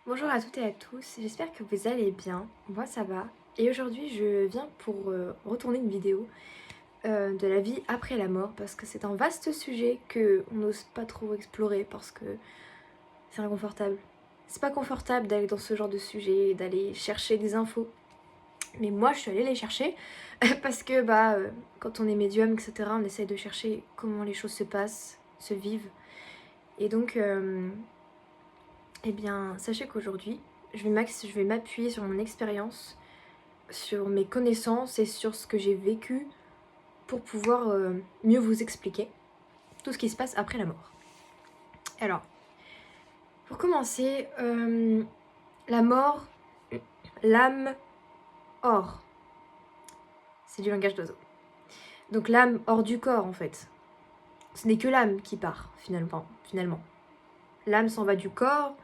Bonjour à toutes et à tous, j'espère que vous allez bien, moi ça va. Et aujourd'hui je viens pour retourner une vidéo de la vie après la mort parce que c'est un vaste sujet que on n'ose pas trop explorer parce que c'est inconfortable. C'est pas confortable d'aller dans ce genre de sujet, d'aller chercher des infos. Mais moi je suis allée les chercher parce que quand on est médium etc on essaye de chercher comment les choses se passent, se vivent. Et donc eh bien sachez qu'aujourd'hui je vais m'appuyer sur mon expérience, sur mes connaissances et sur ce que j'ai vécu pour pouvoir mieux vous expliquer tout ce qui se passe après la mort. Alors, pour commencer, la mort, l'âme hors, c'est du langage d'oiseau. Donc l'âme hors du corps en fait. Ce n'est que l'âme qui part finalement. L'âme s'en va du corps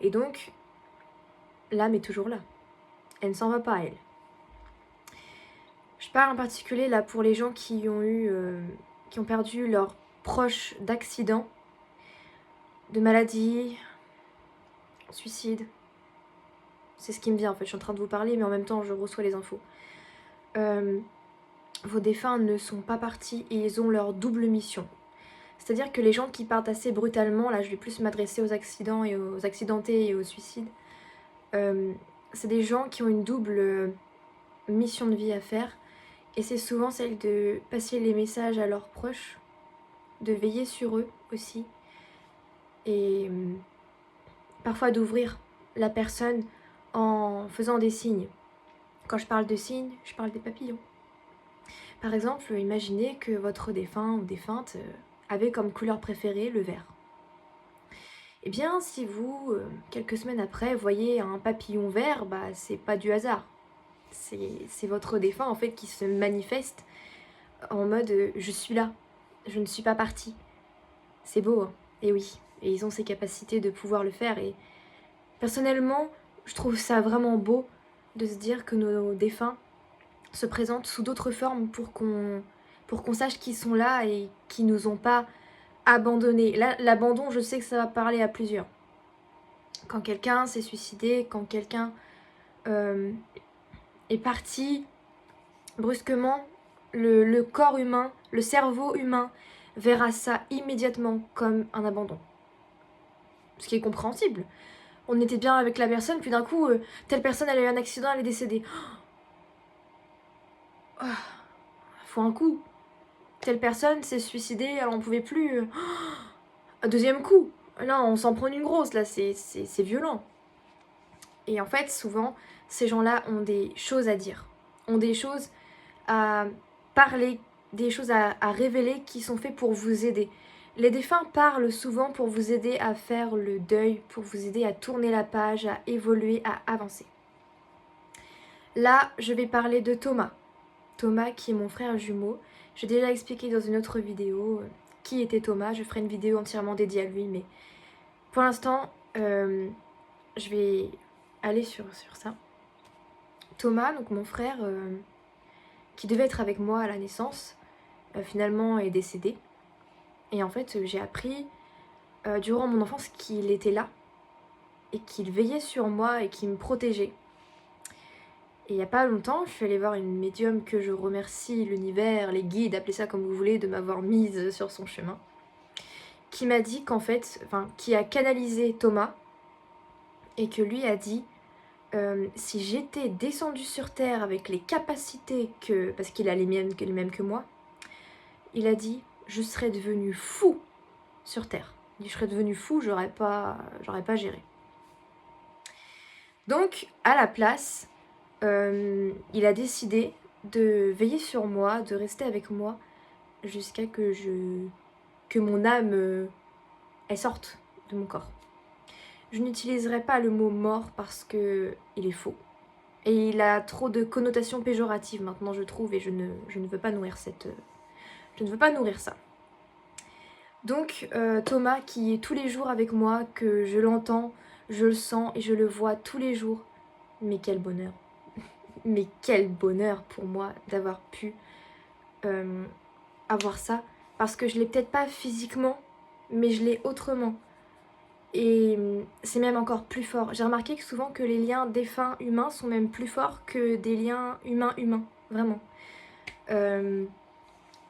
et donc l'âme est toujours là. Elle ne s'en va pas elle. Je parle en particulier là pour les gens qui ont perdu leurs proches d'accidents, de maladies, suicide. C'est ce qui me vient en fait, je suis en train de vous parler mais en même temps je reçois les infos. Vos défunts ne sont pas partis et ils ont leur double mission. C'est-à-dire que les gens qui partent assez brutalement, là je vais plus m'adresser aux accidents et aux accidentés et aux suicides, c'est des gens qui ont une double mission de vie à faire. Et c'est souvent celle de passer les messages à leurs proches, de veiller sur eux aussi. Et parfois d'ouvrir la personne en faisant des signes. Quand je parle de signes, je parle des papillons. Par exemple, imaginez que votre défunt ou défunte avait comme couleur préférée le vert. Eh bien, si vous, quelques semaines après, voyez un papillon vert, c'est pas du hasard. C'est votre défunt en fait qui se manifeste en mode je suis là, je ne suis pas partie. C'est beau, hein. Et oui, et ils ont ces capacités de pouvoir le faire. Et personnellement, je trouve ça vraiment beau de se dire que nos défunts se présentent sous d'autres formes pour qu'on sache qu'ils sont là et qu'ils nous ont pas abandonnés. Là, l'abandon, je sais que ça va parler à plusieurs. Quand quelqu'un s'est suicidé, quand quelqu'un est parti brusquement, le corps humain, le cerveau humain verra ça immédiatement comme un abandon. Ce qui est compréhensible. On était bien avec la personne, puis d'un coup, telle personne elle a eu un accident, elle est décédée. Oh, faut un coup. Telle personne s'est suicidée, elle en pouvait plus. Un deuxième coup. Là, on s'en prend une grosse, là, c'est violent. Et en fait, souvent, ces gens-là ont des choses à dire, ont des choses à parler, des choses à révéler qui sont faites pour vous aider. Les défunts parlent souvent pour vous aider à faire le deuil, pour vous aider à tourner la page, à évoluer, à avancer. Là, je vais parler de Thomas. Thomas qui est mon frère jumeau. J'ai déjà expliqué dans une autre vidéo qui était Thomas. Je ferai une vidéo entièrement dédiée à lui, mais pour l'instant, je vais aller sur ça. Thomas, donc mon frère, qui devait être avec moi à la naissance, finalement est décédé. Et en fait, j'ai appris durant mon enfance qu'il était là et qu'il veillait sur moi et qu'il me protégeait. Et il n'y a pas longtemps, je suis allée voir une médium que je remercie l'univers, les guides, appelez ça comme vous voulez, de m'avoir mise sur son chemin, qui m'a dit qu'en fait, qui a canalisé Thomas et que lui a dit si j'étais descendue sur Terre avec les capacités que... parce qu'il a les mêmes que moi, il a dit je serais devenu fou sur Terre. Il dit je serais devenu fou, j'aurais pas géré. Donc, à la place, il a décidé de veiller sur moi, de rester avec moi jusqu'à que mon âme elle sorte de mon corps. Je n'utiliserai pas le mot mort parce que il est faux. Et il a trop de connotations péjoratives maintenant, je trouve, et je ne veux pas nourrir je ne veux pas nourrir ça. Donc Thomas qui est tous les jours avec moi, que je l'entends, je le sens et je le vois tous les jours. Mais quel bonheur. Mais quel bonheur pour moi d'avoir pu avoir ça. Parce que je l'ai peut-être pas physiquement, mais je l'ai autrement. Et c'est même encore plus fort. J'ai remarqué que souvent que les liens défunts humains sont même plus forts que des liens humains-humains. Vraiment.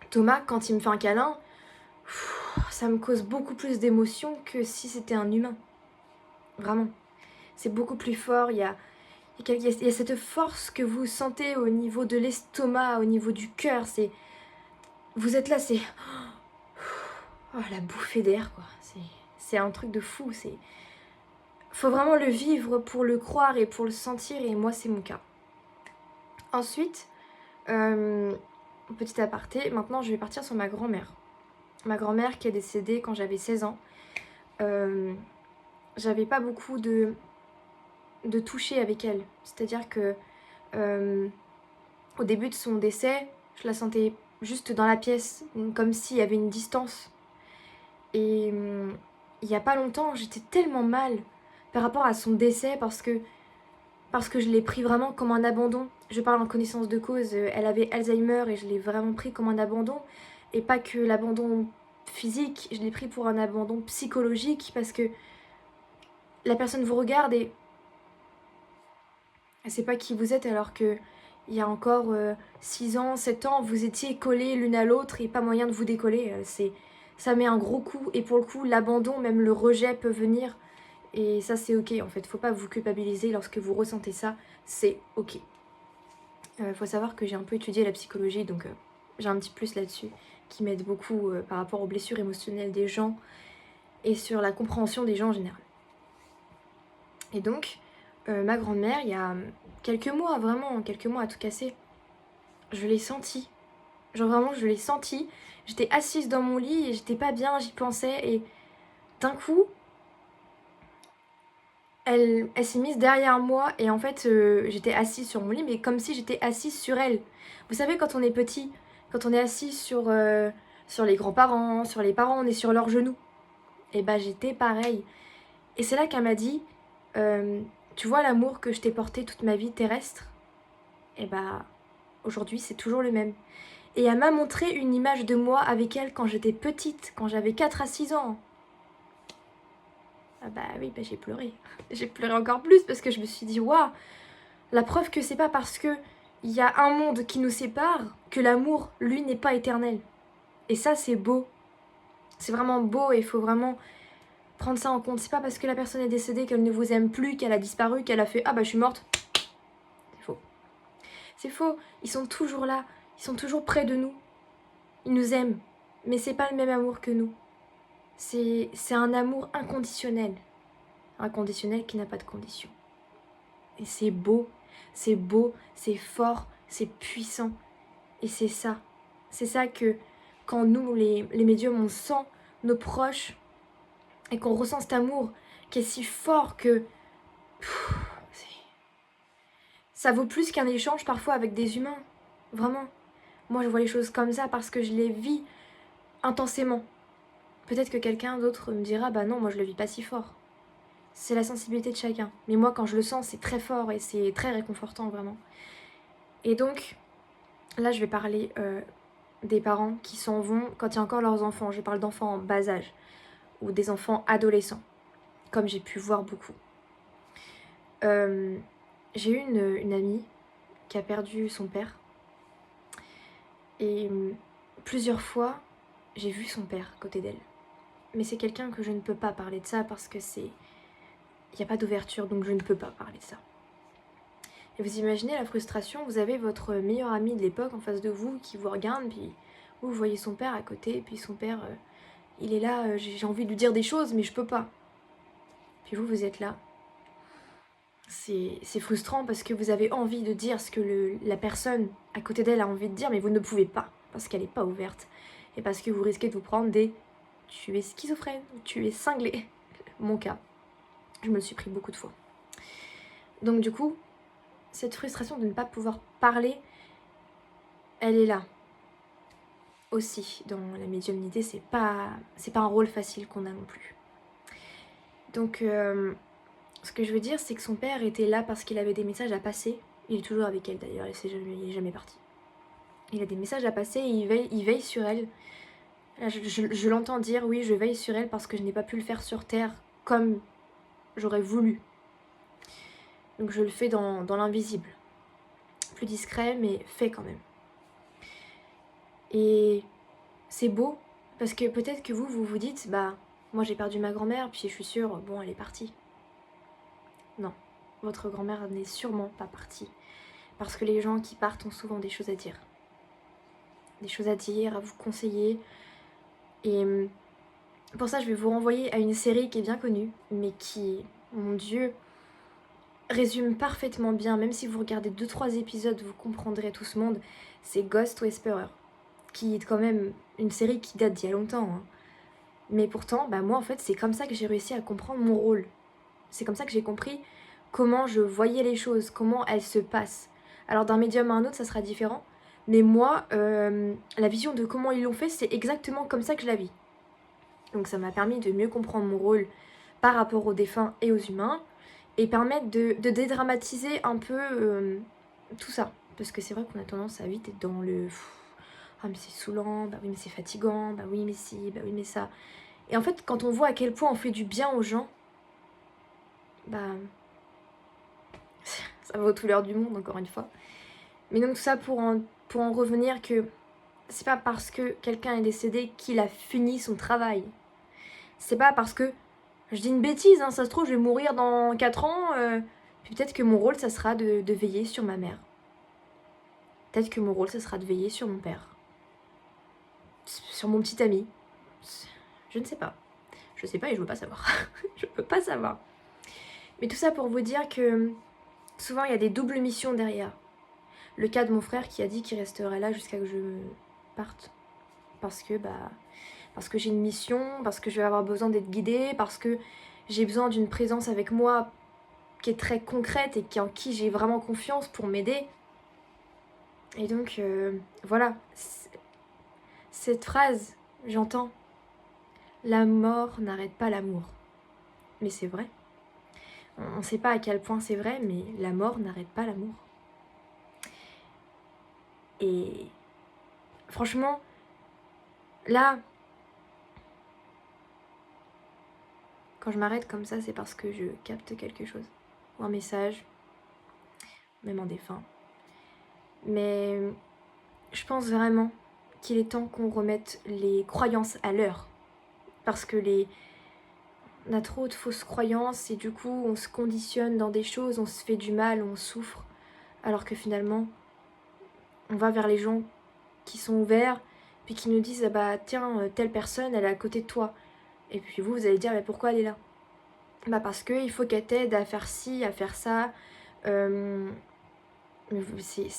Thomas, quand il me fait un câlin, ça me cause beaucoup plus d'émotion que si c'était un humain. Vraiment. C'est beaucoup plus fort. Il y a cette force que vous sentez au niveau de l'estomac, au niveau du cœur. Vous êtes là, c'est... Oh, la bouffée d'air, quoi. C'est un truc de fou. Faut vraiment le vivre pour le croire et pour le sentir, et moi, c'est mon cas. Ensuite, petit aparté, maintenant, je vais partir sur ma grand-mère. Ma grand-mère qui est décédée quand j'avais 16 ans. J'avais pas beaucoup de toucher avec elle. C'est-à-dire que au début de son décès, je la sentais juste dans la pièce, comme s'il y avait une distance. Et il y a pas longtemps, j'étais tellement mal par rapport à son décès parce que je l'ai pris vraiment comme un abandon. Je parle en connaissance de cause, elle avait Alzheimer et je l'ai vraiment pris comme un abandon. Et pas que l'abandon physique, je l'ai pris pour un abandon psychologique parce que la personne vous regarde et elle sait pas qui vous êtes alors que il y a encore 6 ans, 7 ans, vous étiez collés l'une à l'autre et pas moyen de vous décoller. Ça met un gros coup et pour le coup, l'abandon, même le rejet peut venir. Et ça, c'est ok en fait. Faut pas vous culpabiliser lorsque vous ressentez ça, c'est ok. Faut savoir que j'ai un peu étudié la psychologie, donc j'ai un petit plus là-dessus qui m'aide beaucoup par rapport aux blessures émotionnelles des gens et sur la compréhension des gens en général. Et donc, ma grand-mère, il y a quelques mois, vraiment, quelques mois à tout casser, je l'ai senti. Genre vraiment, je l'ai senti. J'étais assise dans mon lit et j'étais pas bien, j'y pensais. Et d'un coup, elle s'est mise derrière moi. Et en fait, j'étais assise sur mon lit, mais comme si j'étais assise sur elle. Vous savez, quand on est petit, quand on est assis sur les grands-parents, sur les parents, on est sur leurs genoux. Et bah j'étais pareil. Et c'est là qu'elle m'a dit, tu vois l'amour que je t'ai porté toute ma vie terrestre? Et bah aujourd'hui, c'est toujours le même. Et elle m'a montré une image de moi avec elle quand j'étais petite, quand j'avais 4 à 6 ans. Ah bah oui, bah j'ai pleuré. J'ai pleuré encore plus parce que je me suis dit, waouh, la preuve que c'est pas parce que il y a un monde qui nous sépare que l'amour, lui, n'est pas éternel. Et ça, c'est beau. C'est vraiment beau et il faut vraiment prendre ça en compte. C'est pas parce que la personne est décédée qu'elle ne vous aime plus, qu'elle a disparu, qu'elle a fait, ah bah je suis morte. C'est faux. C'est faux. Ils sont toujours là. Ils sont toujours près de nous. Ils nous aiment. Mais c'est pas le même amour que nous. C'est un amour inconditionnel. Inconditionnel qui n'a pas de condition. Et c'est beau, c'est fort, c'est puissant. Et c'est ça. C'est ça que quand nous, les médiums, on sent nos proches et qu'on ressent cet amour qui est si fort que ça vaut plus qu'un échange parfois avec des humains. Vraiment. Moi, je vois les choses comme ça parce que je les vis intensément. Peut-être que quelqu'un d'autre me dira, bah non, moi je le vis pas si fort. C'est la sensibilité de chacun. Mais moi, quand je le sens, c'est très fort et c'est très réconfortant, vraiment. Et donc, là, je vais parler des parents qui s'en vont quand il y a encore leurs enfants. Je parle d'enfants en bas âge ou des enfants adolescents, comme j'ai pu voir beaucoup. J'ai eu une amie qui a perdu son père. Et plusieurs fois, j'ai vu son père à côté d'elle. Mais c'est quelqu'un que je ne peux pas parler de ça parce que c'est... Il n'y a pas d'ouverture, donc je ne peux pas parler de ça. Et vous imaginez la frustration, vous avez votre meilleur ami de l'époque en face de vous qui vous regarde, puis vous voyez son père à côté, puis son père, il est là, j'ai envie de lui dire des choses, mais je peux pas. Puis vous êtes là. C'est frustrant parce que vous avez envie de dire ce que la personne à côté d'elle a envie de dire, mais vous ne pouvez pas, parce qu'elle n'est pas ouverte. Et parce que vous risquez de vous prendre des... Tu es schizophrène, tu es cinglé. Mon cas. Je me le suis pris beaucoup de fois. Donc du coup, cette frustration de ne pas pouvoir parler, elle est là. Aussi, dans la médiumnité, c'est pas un rôle facile qu'on a non plus. Donc, ce que je veux dire, c'est que son père était là parce qu'il avait des messages à passer. Il est toujours avec elle d'ailleurs, il est jamais parti. Il a des messages à passer et il veille sur elle. Là, je l'entends dire, oui, je veille sur elle parce que je n'ai pas pu le faire sur Terre comme j'aurais voulu. Donc je le fais dans l'invisible. Plus discret, mais fait quand même. Et c'est beau, parce que peut-être que vous vous dites, bah, moi j'ai perdu ma grand-mère, puis je suis sûre, bon, elle est partie. Non, votre grand-mère n'est sûrement pas partie. Parce que les gens qui partent ont souvent des choses à dire. Des choses à dire, à vous conseiller. Et pour ça, je vais vous renvoyer à une série qui est bien connue, mais qui, mon Dieu, résume parfaitement bien. Même si vous regardez 2-3 épisodes, vous comprendrez tout ce monde. C'est Ghost Whisperer, qui est quand même une série qui date d'il y a longtemps. Hein. Mais pourtant, bah moi en fait, c'est comme ça que j'ai réussi à comprendre mon rôle. C'est comme ça que j'ai compris comment je voyais les choses, comment elles se passent. Alors d'un médium à un autre, ça sera différent. Mais moi, la vision de comment ils l'ont fait, c'est exactement comme ça que je la vis. Donc ça m'a permis de mieux comprendre mon rôle par rapport aux défunts et aux humains, et permettre de dédramatiser un peu tout ça. Parce que c'est vrai qu'on a tendance à vite être dans le... Ah mais c'est saoulant, bah oui mais c'est fatigant, bah oui mais si, bah oui mais ça. Et en fait, quand on voit à quel point on fait du bien aux gens, bah... ça vaut tout l'heure du monde, encore une fois. Mais donc tout ça pour en revenir que c'est pas parce que quelqu'un est décédé qu'il a fini son travail. C'est pas parce que... Je dis une bêtise, hein, ça se trouve, je vais mourir dans 4 ans. Puis peut-être que mon rôle, ça sera de veiller sur ma mère. Peut-être que mon rôle, ça sera de veiller sur mon père. Sur mon petit ami. Je ne sais pas. Je sais pas et je veux pas savoir. Je peux pas savoir. Mais tout ça pour vous dire que souvent, il y a des doubles missions derrière. Le cas de mon frère qui a dit qu'il resterait là jusqu'à que je parte. Parce que j'ai une mission, parce que je vais avoir besoin d'être guidée, parce que j'ai besoin d'une présence avec moi qui est très concrète et en qui j'ai vraiment confiance pour m'aider. Et donc, voilà. Cette phrase, j'entends, la mort n'arrête pas l'amour. Mais c'est vrai. On ne sait pas à quel point c'est vrai, mais la mort n'arrête pas l'amour. Et franchement, là, quand je m'arrête comme ça, c'est parce que je capte quelque chose. Ou un message, même en défunt. Mais je pense vraiment qu'il est temps qu'on remette les croyances à l'heure. Parce que on a trop de fausses croyances et du coup on se conditionne dans des choses, on se fait du mal, on souffre. Alors que finalement, on va vers les gens qui sont ouverts, puis qui nous disent ah bah tiens, telle personne elle est à côté de toi. Et puis vous allez dire mais pourquoi elle est là? Bah parce qu'il faut qu'elle t'aide à faire ci, à faire ça. C'est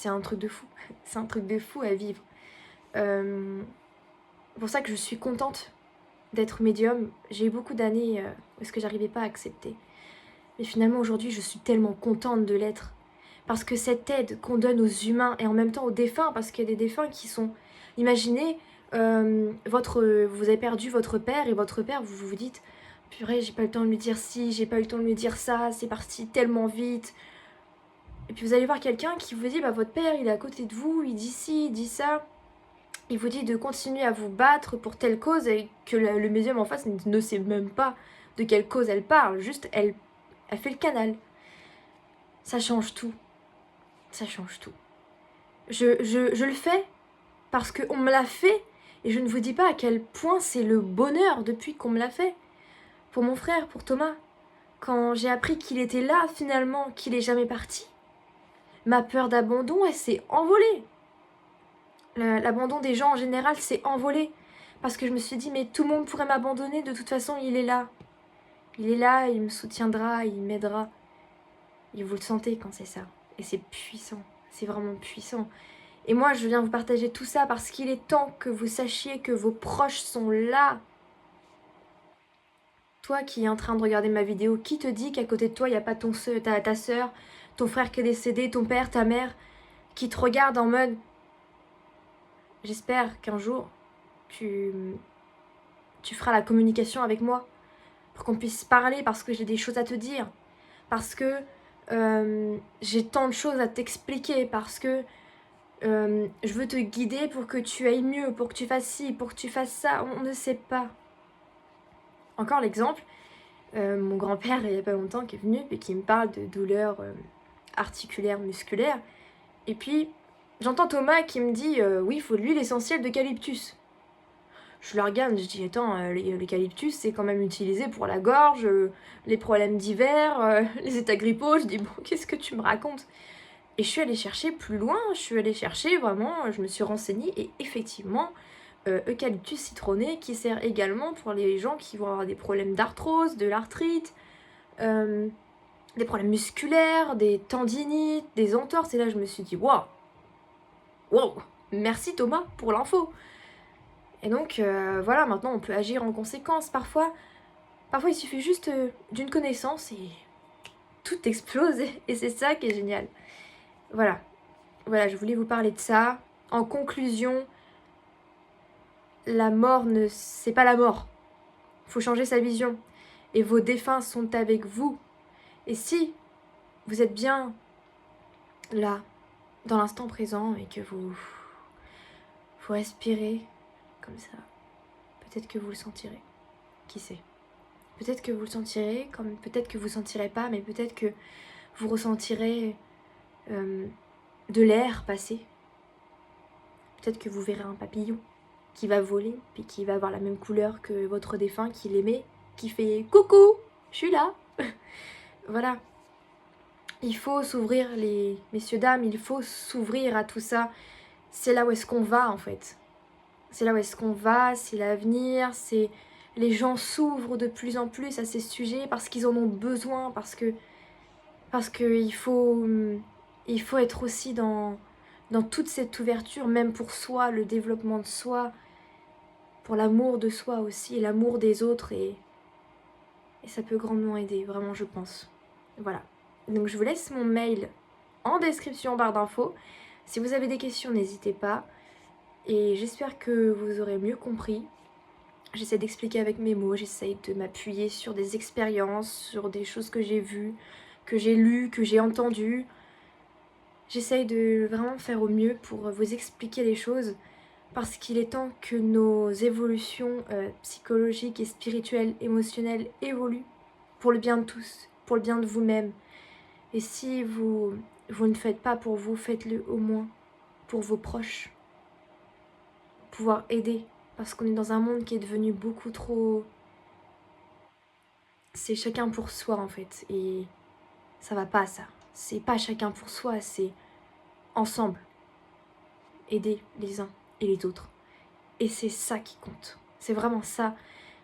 un truc de fou. C'est un truc de fou à vivre. C'est pour ça que je suis contente d'être médium. J'ai eu beaucoup d'années où est-ce que j'arrivais pas à accepter. Mais finalement aujourd'hui je suis tellement contente de l'être. Parce que cette aide qu'on donne aux humains et en même temps aux défunts, parce qu'il y a des défunts qui sont... Imaginez, vous avez perdu votre père et votre père, vous vous dites purée, j'ai pas eu le temps de lui dire ci, j'ai pas eu le temps de lui dire ça, c'est parti tellement vite. Et puis vous allez voir quelqu'un qui vous dit bah votre père il est à côté de vous, il dit ci, il dit ça. Il vous dit de continuer à vous battre pour telle cause et que le médium en face ne sait même pas de quelle cause elle parle, juste elle fait le canal. Ça change tout. Ça change tout. Je le fais parce qu'on me l'a fait et je ne vous dis pas à quel point c'est le bonheur depuis qu'on me l'a fait. Pour mon frère, pour Thomas, quand j'ai appris qu'il était là finalement, qu'il est jamais parti, ma peur d'abandon, elle s'est envolée. L'abandon des gens en général s'est envolé parce que je me suis dit mais tout le monde pourrait m'abandonner, de toute façon il est là. Il est là, il me soutiendra, il m'aidera. Et vous le sentez quand c'est ça. Et c'est puissant, c'est vraiment puissant. Et moi, je viens vous partager tout ça parce qu'il est temps que vous sachiez que vos proches sont là. Toi qui es en train de regarder ma vidéo, qui te dit qu'à côté de toi, il n'y a pas ta soeur, ton frère qui est décédé, ton père, ta mère, qui te regarde en mode « J'espère qu'un jour, tu feras la communication avec moi pour qu'on puisse parler parce que j'ai des choses à te dire, parce que j'ai tant de choses à t'expliquer, parce que je veux te guider pour que tu ailles mieux, pour que tu fasses ci, pour que tu fasses ça. » On ne sait pas. Encore l'exemple, mon grand-père il y a pas longtemps qui est venu et qui me parle de douleurs articulaires, musculaires. Et puis j'entends Thomas qui me dit oui, il faut de l'huile essentielle d'eucalyptus. Je le regarde, je dis attends, l'eucalyptus c'est quand même utilisé pour la gorge, les problèmes d'hiver, les états grippaux. Je dis bon, qu'est-ce que tu me racontes? Et je suis allée chercher plus loin, je suis allée chercher vraiment, je me suis renseignée et effectivement, eucalyptus citronné qui sert également pour les gens qui vont avoir des problèmes d'arthrose, de l'arthrite, des problèmes musculaires, des tendinites, des entorses. Et là je me suis dit waouh, waouh, merci Thomas pour l'info. Et donc voilà, maintenant on peut agir en conséquence. Parfois il suffit juste d'une connaissance et tout explose et c'est ça qui est génial. Voilà, je voulais vous parler de ça. En conclusion, la mort c'est pas la mort. Faut changer sa vision. Et vos défunts sont avec vous. Et si vous êtes bien là, dans l'instant présent, et que vous respirez comme ça, peut-être que vous le sentirez. Qui sait? Peut-être que vous le sentirez, comme peut-être que vous ne sentirez pas, mais peut-être que vous ressentirez de l'air passer. Peut-être que vous verrez un papillon qui va voler, puis qui va avoir la même couleur que votre défunt qui l'aimait, qui fait « Coucou, je suis là !» Voilà. Il faut s'ouvrir, les messieurs, dames, il faut s'ouvrir à tout ça. C'est là où est-ce qu'on va, en fait. C'est là où est-ce qu'on va, c'est l'avenir, c'est... Les gens s'ouvrent de plus en plus à ces sujets parce qu'ils en ont besoin, parce que il faut être aussi dans toute cette ouverture, même pour soi, le développement de soi, pour l'amour de soi aussi, l'amour des autres, et ça peut grandement aider, vraiment je pense. Voilà. Donc je vous laisse mon mail en description en barre d'infos. Si vous avez des questions, n'hésitez pas. Et j'espère que vous aurez mieux compris. J'essaie d'expliquer avec mes mots, j'essaie de m'appuyer sur des expériences, sur des choses que j'ai vues, que j'ai lues, que j'ai entendues. J'essaie de vraiment faire au mieux pour vous expliquer les choses, parce qu'il est temps que nos évolutions psychologiques et spirituelles, émotionnelles évoluent pour le bien de tous, pour le bien de vous-même. Et si vous ne faites pas pour vous, faites-le au moins pour vos proches. Pouvoir aider, parce qu'on est dans un monde qui est devenu beaucoup trop... C'est chacun pour soi en fait, et ça va pas ça. C'est pas chacun pour soi, c'est ensemble. Aider les uns et les autres. Et c'est ça qui compte. C'est vraiment ça.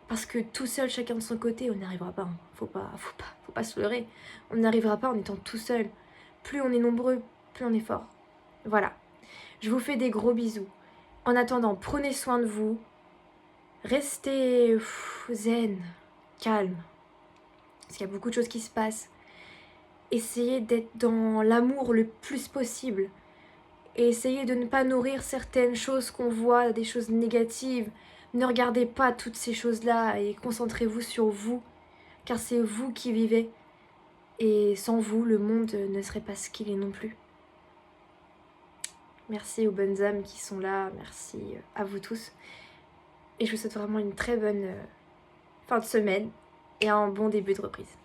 Parce que tout seul, chacun de son côté, on n'y arrivera pas. Hein. Faut pas se leurrer. On n'y arrivera pas en étant tout seul. Plus on est nombreux, plus on est fort. Voilà. Je vous fais des gros bisous. En attendant, prenez soin de vous. Restez zen, calme. Parce qu'il y a beaucoup de choses qui se passent. Essayez d'être dans l'amour le plus possible. Et essayez de ne pas nourrir certaines choses qu'on voit, des choses négatives. Ne regardez pas toutes ces choses-là et concentrez-vous sur vous, car c'est vous qui vivez. Et sans vous, le monde ne serait pas ce qu'il est non plus. Merci aux bonnes âmes qui sont là, merci à vous tous. Et je vous souhaite vraiment une très bonne fin de semaine et un bon début de reprise.